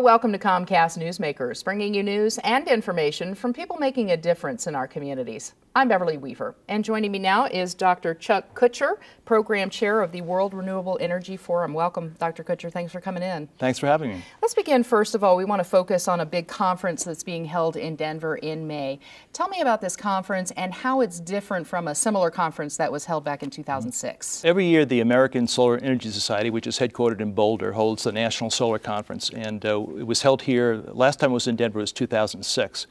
welcome to Comcast Newsmakers, bringing you news and information from people making a difference in our communities. I'm Beverly Weaver, and joining me now is Dr. Chuck Kutscher, Program Chair of the World Renewable Energy Forum. Welcome, Dr. Kutscher. Thanks for coming in. Thanks for having me. Let's begin, first of all, we want to focus on a big conference that's being held in Denver in May. Tell me about this conference and how it's different from a similar conference that was held back in 2006. Every year, the American Solar Energy Society, which is headquartered in Boulder, holds the National Solar Conference, and it was held here. Last time it was in Denver was 2006.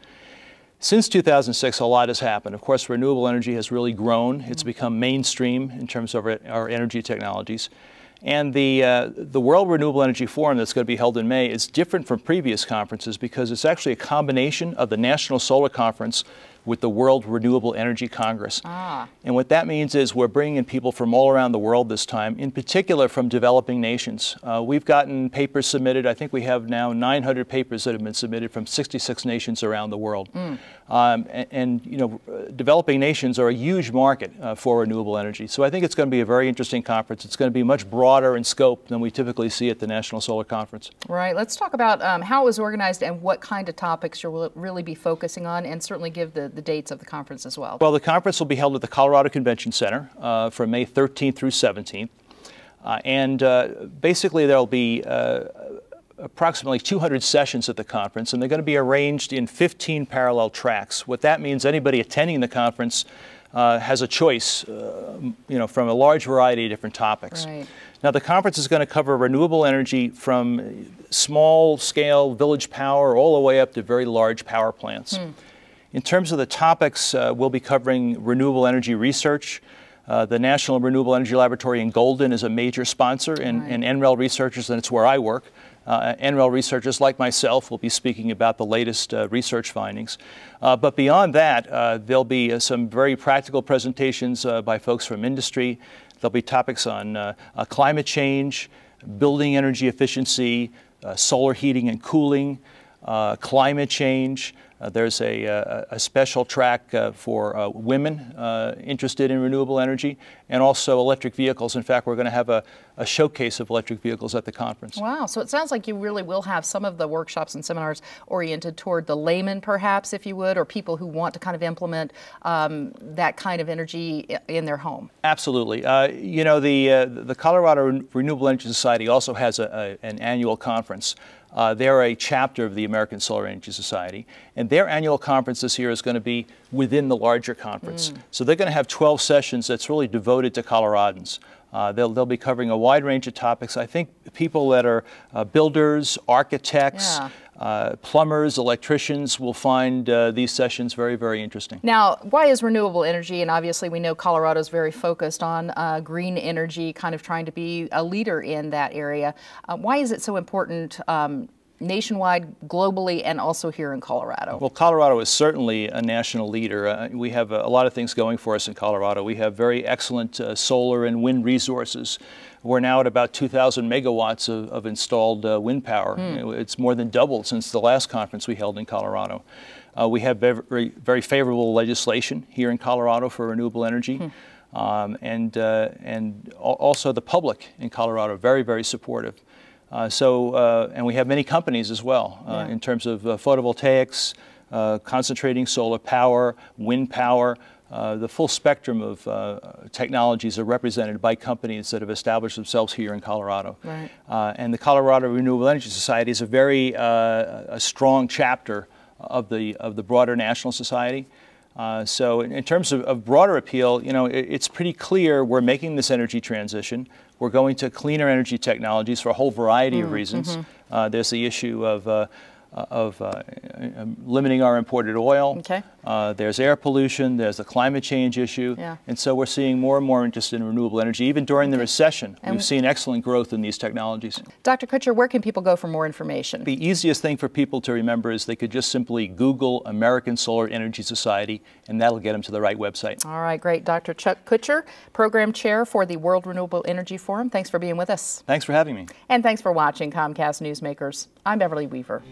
Since 2006, a lot has happened. Of course, renewable energy has really grown. It's become mainstream in terms of our energy technologies. And the World Renewable Energy Forum that's going to be held in May is different from previous conferences because it's actually a combination of the National Solar Conference with the World Renewable Energy Congress. And what that means is we're bringing in people from all around the world this time, in particular from developing nations. We've gotten papers submitted. I think we have now 900 papers that have been submitted from 66 nations around the world. And you know, developing nations are a huge market for renewable energy. So I think it's going to be a very interesting conference. It's going to be much broader in scope than we typically see at the National Solar Conference. Right. Let's talk about how it was organized and what kind of topics you'll really be focusing on, and certainly give the dates of the conference as well. Well, the conference will be held at the Colorado Convention Center from May 13th through 17th. Basically there'll be approximately 200 sessions at the conference, and they're going to be arranged in 15 parallel tracks. What that means, anybody attending the conference has a choice, you know, from a large variety of different topics. Right. Now, the conference is going to cover renewable energy from small-scale village power all the way up to very large power plants. In terms of the topics, we'll be covering renewable energy research. The National Renewable Energy Laboratory in Golden is a major sponsor, and NREL researchers, and it's where I work. NREL researchers like myself will be speaking about the latest research findings. But beyond that, there'll be some very practical presentations by folks from industry. There'll be topics on climate change, building energy efficiency, solar heating and cooling, climate change. There's a special track for women interested in renewable energy, and also electric vehicles. In fact, we're going to have a showcase of electric vehicles at the conference. Wow, so it sounds like you really will have some of the workshops and seminars oriented toward the layman, perhaps, if you would, or people who want to kind of implement that kind of energy in their home. Absolutely. You know, the Colorado Renewable Energy Society also has an annual conference. They're a chapter of the American Solar Energy Society, and their annual conference this year is going to be within the larger conference. So they're going to have 12 sessions that's really devoted to Coloradans. They'll be covering a wide range of topics. I think people that are builders, architects, plumbers, electricians will find these sessions very, very interesting. Now, why is renewable energy, and obviously we know Colorado's very focused on green energy, kind of trying to be a leader in that area. Why is it so important nationwide, globally, and also here in Colorado? Well, Colorado is certainly a national leader. We have a lot of things going for us in Colorado. We have very excellent solar and wind resources. We're now at about 2,000 megawatts of installed wind power. It's more than doubled since the last conference we held in Colorado. We have very favorable legislation here in Colorado for renewable energy. And also the public in Colorado, very, very supportive. And we have many companies as well in terms of photovoltaics, concentrating solar power, wind power. The full spectrum of technologies are represented by companies that have established themselves here in Colorado. Right. And the Colorado Renewable Energy Society is a very strong chapter of the broader national society. So in terms of broader appeal, you know, it's pretty clear we're making this energy transition. We're going to cleaner energy technologies for a whole variety of reasons. There's the issue of limiting our imported oil. There's air pollution. There's the climate change issue. And so we're seeing more and more interest in renewable energy. Even during the recession, we've seen excellent growth in these technologies. Dr. Kutscher, where can people go for more information? The easiest thing for people to remember is they could just simply Google American Solar Energy Society, and that'll get them to the right website. All right, great. Dr. Chuck Kutscher, Program Chair for the World Renewable Energy Forum. Thanks for being with us. Thanks for having me. And thanks for watching Comcast Newsmakers. I'm Beverly Weaver.